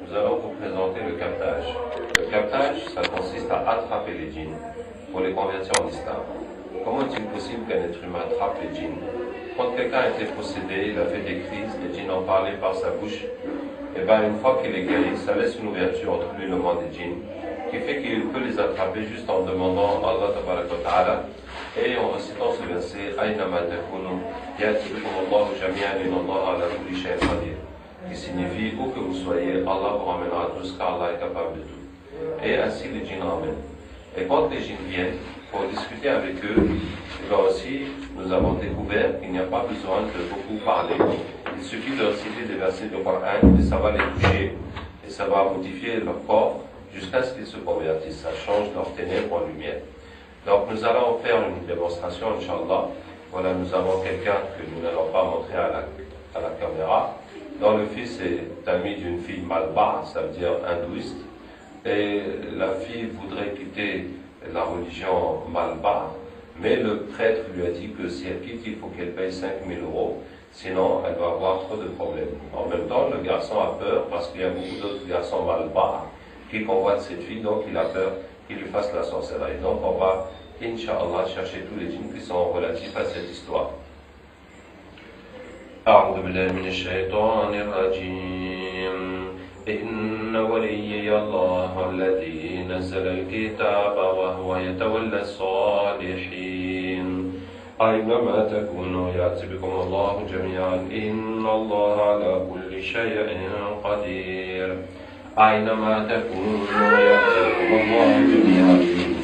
Nous allons vous présenter le captage. Le captage, ça consiste à attraper les djinns pour les convertir en islam. Comment est-il possible qu'un être humain attrape les djinns? Quand quelqu'un a été possédé, il a fait des crises, les djinns ont parlé par sa bouche, et bien une fois qu'il est guéri, ça laisse une ouverture entre lui et le monde des djinns, qui fait qu'il peut les attraper juste en demandant à Allah ta'ala et en récitant ce verset Aynama takunu ya'ti bikum Allahu jami'an inna Allaha ala kulli shay'in qadir, qui signifie où que vous soyez, Allah vous ramènera tous car Allah est capable de tout. Et ainsi les djinns ramènent. Et quand les djinns viennent pour discuter avec eux, là aussi nous avons découvert qu'il n'y a pas besoin de beaucoup parler. Il suffit de citer des versets du Coran et ça va les toucher et ça va modifier leur corps jusqu'à ce qu'ils se convertissent. Ça change leur ténèbres en lumière. Donc nous allons faire une démonstration, Inch'Allah. Voilà, nous avons quelqu'un que nous n'allons pas montrer à la caméra, dont le fils est ami d'une fille malba, ça veut dire hindouiste, et la fille voudrait quitter la religion malba, mais le prêtre lui a dit que si elle quitte, il faut qu'elle paye 5 000 €, sinon elle va avoir trop de problèmes. En même temps, le garçon a peur parce qu'il y a beaucoup d'autres garçons malba qui convoitent cette fille, donc il a peur qu'il lui fasse la sorcellerie. Donc on va, Inch'Allah, chercher tous les djinns qui sont relatifs à cette histoire. أعوذ بالله من الشيطان الرجيم إن وليي الله الذي نزل الكتاب وهو يتولى الصالحين أينما تكونوا يأتي بكم الله جميعا إن الله على كل شيء قدير أينما تكونوا يأتي بكم الله جميعا إن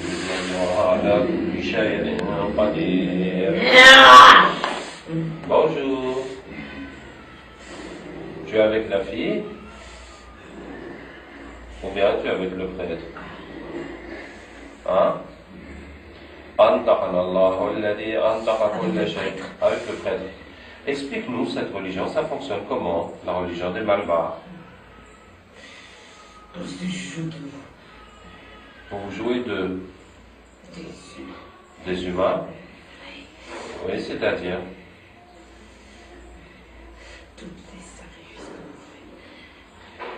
الله على كل شيء قدير. Bonjour. Tu es avec la fille ou bien tu es avec le prêtre? Hein? Antaqana Allahu alladhi antaqa kulla shay. Avec le prêtre. Explique-nous cette religion, ça fonctionne comment, la religion des Malbars? Vous jouez des humains? Oui, c'est-à-dire?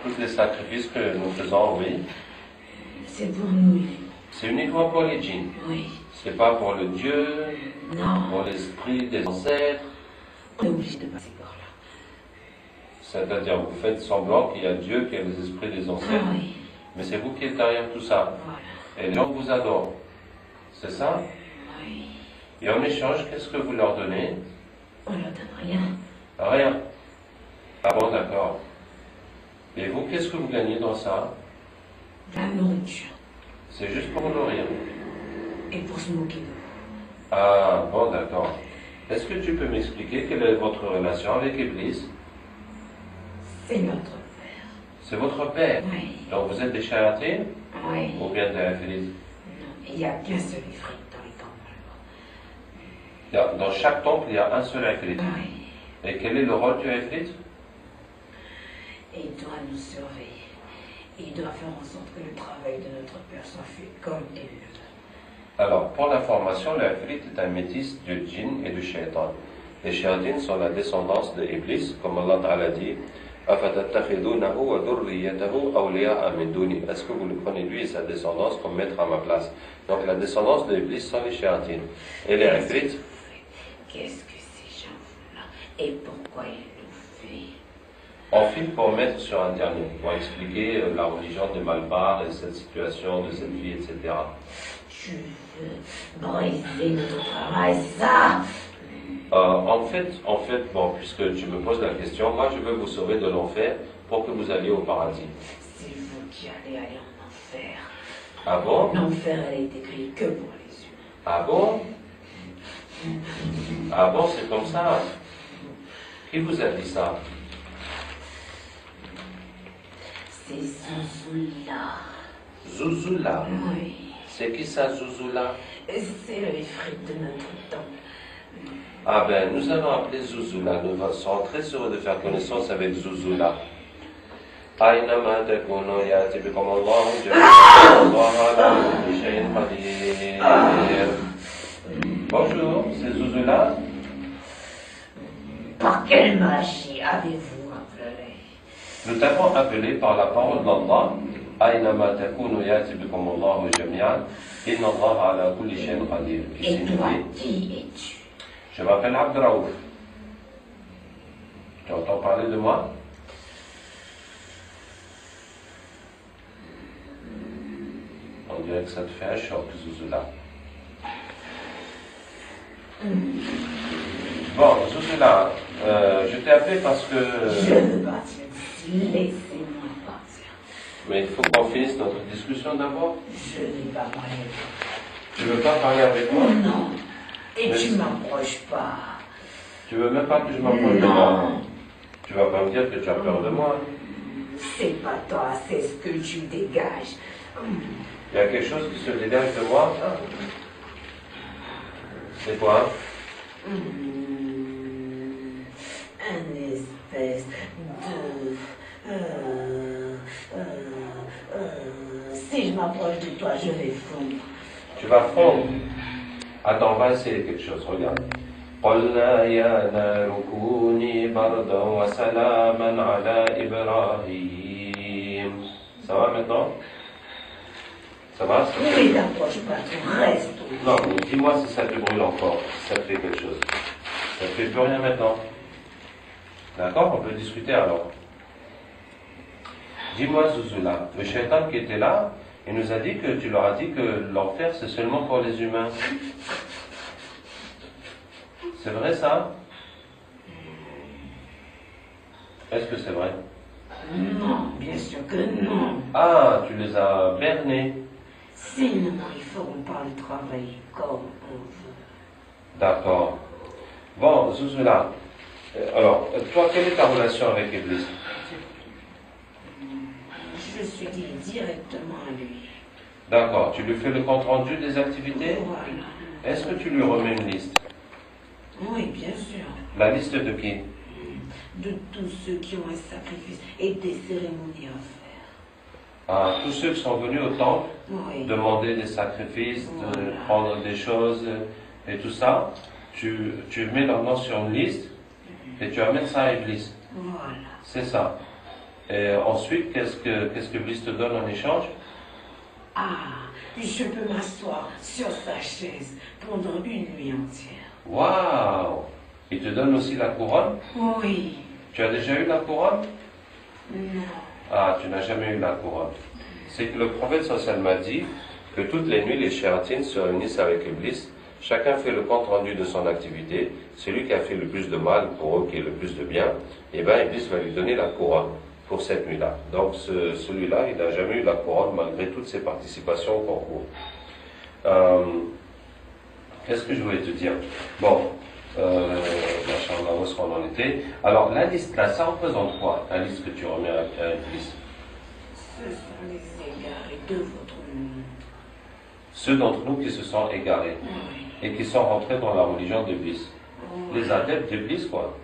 Tous les sacrifices que nous faisons, oui. C'est pour nous. C'est uniquement pour les djinns. Oui. C'est pas pour le Dieu, non. Pour l'esprit des ancêtres. On est obligé de passer par là. C'est-à-dire, vous faites semblant qu'il y a Dieu, qu'il y a les esprits des ancêtres. Ah, oui. Mais c'est vous qui êtes derrière tout ça. Voilà. Et les gens vous adorent. C'est ça? Oui. Et en échange, qu'est-ce que vous leur donnez? On leur donne rien. Rien. Ah bon, d'accord. Et vous, qu'est-ce que vous gagnez dans ça? La nourriture. C'est juste pour nourrir. Et pour se moquer de vous. Ah, bon, d'accord. Est-ce que tu peux m'expliquer quelle est votre relation avec Iblis? C'est notre père. C'est votre père? Oui. Donc vous êtes des chayatines? Oui. Ou bien des infidèles? Non, il n'y a qu'un seul ifrit dans les temples. Dans chaque temple, il y a un seul ifrit. Oui. Et quel est le rôle du ifrit? Il doit nous surveiller. Il doit faire en sorte que le travail de notre père soit fait comme il le veut. Alors, pour l'information, l'ifrit est un métis du djinn et du shaitan. Les shayatines sont la descendance de Iblis, comme Allah Ta'ala dit. Est-ce que vous le prenez lui et sa descendance comme maître à ma place? Donc la descendance de Iblis sont les shayatines. Et les ifrit? Qu'est-ce que ces gens-là et pourquoi ils le font? On filme pour mettre sur Internet, pour expliquer la religion des Malbars et cette situation de cette vie, etc. Tu veux briser notre travail, ça? En fait, bon, puisque tu me poses la question, moi je veux vous sauver de l'enfer pour que vous alliez au paradis. C'est vous qui allez aller en enfer. Ah bon? L'enfer, elle est écrite que pour les humains. Ah bon? Ah bon, c'est comme ça? Qui vous a dit ça? C'est Zouzoula. Zouzoula? Oui. C'est qui ça, Zouzoula? C'est le ifrit de notre temps. Ah ben, nous allons appeler Zouzoula. Nous serons très heureux de faire connaissance avec Zouzoula. أينما تكونوا يأتي بكم الله جميعا الله على كل شيء قدير. Bonjour, c'est Zouzoula. Par quelle magie avez-vous appelé? Nous t'avons appelé par la parole d'Allah. أينما تكونوا يأتي بكم الله جميعا إن الله على كل شيء قدير. Et toi, qui es-tu? Je m'appelle Abdraouf. Tu entends parler de moi? On dirait que ça te fait un choc, Zouzoula. Bon, Zouzoula, je t'ai appelé parce que... Je veux partir. Laissez-moi partir. Mais il faut qu'on finisse notre discussion d'abord. Je n'ai pas parlé. Tu veux pas parler avec moi? Non. Et Mais tu m'approches pas. Tu veux même pas que je m'approche de moi? Tu vas pas me dire que tu as peur de moi? C'est pas toi, c'est ce que tu dégages. Il y a quelque chose qui se dégage de moi? C'est quoi? Un espèce de... Si je m'approche de toi, je vais fondre. Tu vas fondre. Attends, on va essayer quelque chose, regarde. قلنا يا نار كوني بردا وسلاما على إبراهيم. Ça va maintenant? Ça va? Oui, t'approche pas, tu restes. Non, mais dis-moi si ça te brûle encore, si ça te fait quelque chose. Ça te fait plus rien maintenant. D'accord? On peut discuter alors. Dis-moi, Zouzoula, le shaitan qui était là, il nous a dit que tu leur as dit que l'enfer c'est seulement pour les humains. C'est vrai ça? Est-ce que c'est vrai? Non, bien sûr que non. Ah, tu les as bernés. Sinon, ils feront pas le travail comme on veut. D'accord. Bon, Zouzoula, alors, toi, quelle est ta relation avec Iblis? Je suis liée directement à lui. D'accord, tu lui fais le compte-rendu des activités? Voilà. Est-ce que tu lui remets une liste? Oui, bien sûr. La liste de qui? De tous ceux qui ont un sacrifice et des cérémonies à faire. À tous ceux qui sont venus au temple, Oui. demander des sacrifices, de Voilà. prendre des choses et tout ça, tu mets leur nom sur une liste et tu amènes ça à Iblis. Voilà. C'est ça. Et ensuite, qu'est-ce que Iblis te donne en échange? Ah, je peux m'asseoir sur sa chaise pendant une nuit entière. Waouh! Il te donne aussi la couronne? Oui. Tu as déjà eu la couronne? Non. Ah, tu n'as jamais eu la couronne. C'est que le prophète sallallahu m'a dit que toutes les nuits, les shéyatines se réunissent avec Iblis. Chacun fait le compte rendu de son activité. Celui qui a fait le plus de mal pour eux, qui est le plus de bien, et bien Iblis va lui donner la couronne pour cette nuit-là. Donc celui-là, il n'a jamais eu la couronne malgré toutes ses participations au concours. Qu'est-ce que je voulais te dire? Bon, machallah, où est-ce qu'on en était? Alors la liste là, ça représente quoi? La liste que tu remets à Iblis? Ce sont les égarés de votre monde. Ceux d'entre nous qui se sont égarés Oui. et qui sont rentrés dans la religion d'Iblis. Voilà. Les adeptes d'Iblis, quoi.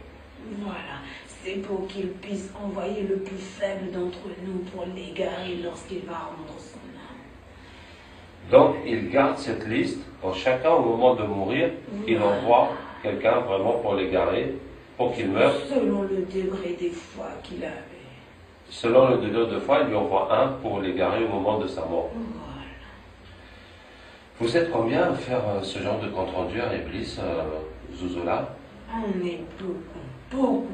Voilà. C'est pour qu'il puisse envoyer le plus faible d'entre nous pour l'égarer lorsqu'il va rendre son âme. Donc, il garde cette liste pour chacun au moment de mourir. Il Voilà. envoie quelqu'un vraiment pour l'égarer, pour qu'il meure. Selon le degré des foi qu'il avait. Selon le degré de foi, il lui envoie un pour l'égarer au moment de sa mort. Voilà. Vous êtes combien à faire ce genre de compte-rendu à Iblis, Zouzoula? On est beaucoup, beaucoup.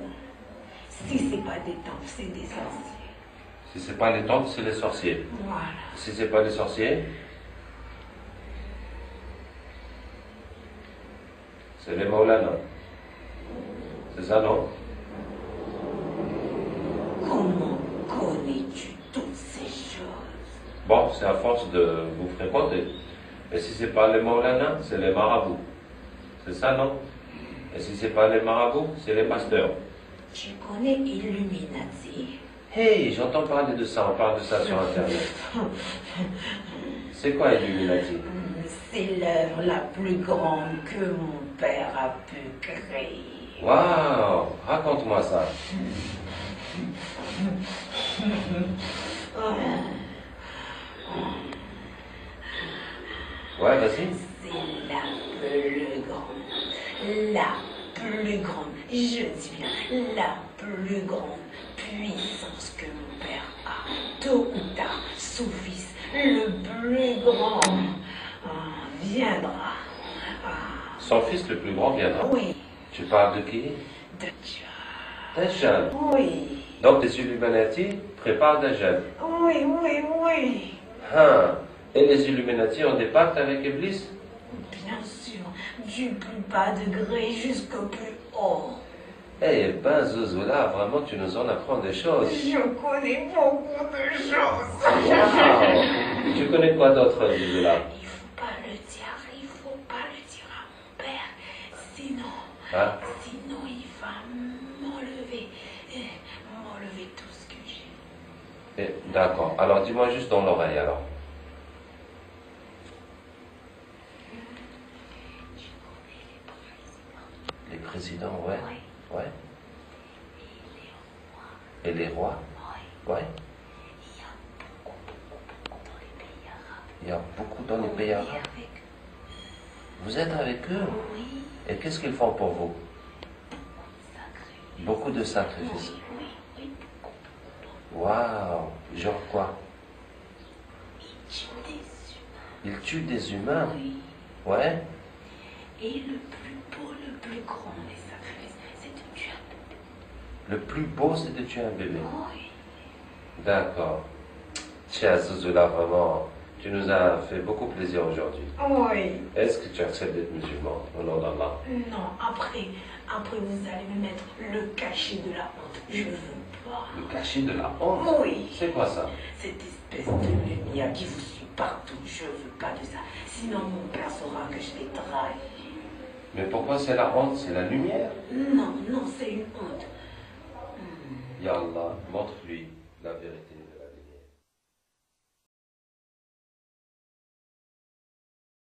Si c'est pas des temples, c'est des sorciers. Si c'est pas les temples, c'est les sorciers. Voilà. Si c'est pas les sorciers, c'est les Maulana. C'est ça, non? Comment connais-tu toutes ces choses? Bon, c'est à force de vous fréquenter. Et si c'est pas les Maulana, c'est les marabouts. C'est ça, non? Et si c'est pas les marabouts, c'est les pasteurs. Tu connais Illuminati? Hey, j'entends parler de ça, on parle de ça sur Internet. C'est quoi Illuminati? C'est l'œuvre la plus grande que mon père a pu créer. Waouh, raconte-moi ça. Ouais, vas-y. C'est la plus grande. La plus grande. Je dis bien la plus grande puissance que mon père a. Tôt ou tard, son fils, le plus grand, viendra. Son fils le plus grand viendra. Oui, Tu parles de qui? de Dieu. Dajjal. Oui, Donc les Illuminati préparent Dajjal. oui, oui, oui. Hein. Et les Illuminati ont des pactes avec Iblis? Bien sûr, du plus bas degré jusqu'au plus haut. Eh ben, Zouzoula, vraiment, tu nous en apprends des choses. Je connais beaucoup de choses. Wow. Tu connais quoi d'autre, Zouzoula? Il faut pas le dire, il faut pas le dire à mon père. Sinon, Hein? sinon il va m'enlever tout ce que j'ai. D'accord. Alors, dis-moi juste dans l'oreille, alors. Tu connais les présidents. Les présidents, ouais. Oui. Ouais. Et les rois. Et les rois? Oui. Ouais. Il y a beaucoup dans les pays arabes. Il y a beaucoup dans les pays Oui, arabes. avec eux. Vous êtes avec eux? Oui. Et qu'est-ce qu'ils font pour vous? Sacré. Beaucoup de sacrifices. Oui, oui, oui. Waouh! Genre quoi? Ils tuent des humains. Ils tuent des humains? Oui. Ouais. Et le plus beau, le plus grand des sacrifices, c'est de tuer un bébé. Le plus beau, c'est de tuer un bébé. Oui. D'accord. Tiens, Zouzoula, vraiment, tu nous as fait beaucoup plaisir aujourd'hui. Oui. Est-ce que tu acceptes d'être musulman au nom d'Allah? Non, après vous allez me mettre le cachet de la honte. Je veux pas. Le cachet de la honte? Oui. C'est quoi ça? Cette espèce de lumière qui vous suit partout, je veux pas de ça. Sinon mon père saura que je l'ai trahi. Mais pourquoi c'est la honte? C'est la lumière? Non, non, c'est une honte. Ya Allah, montre-lui la vérité de la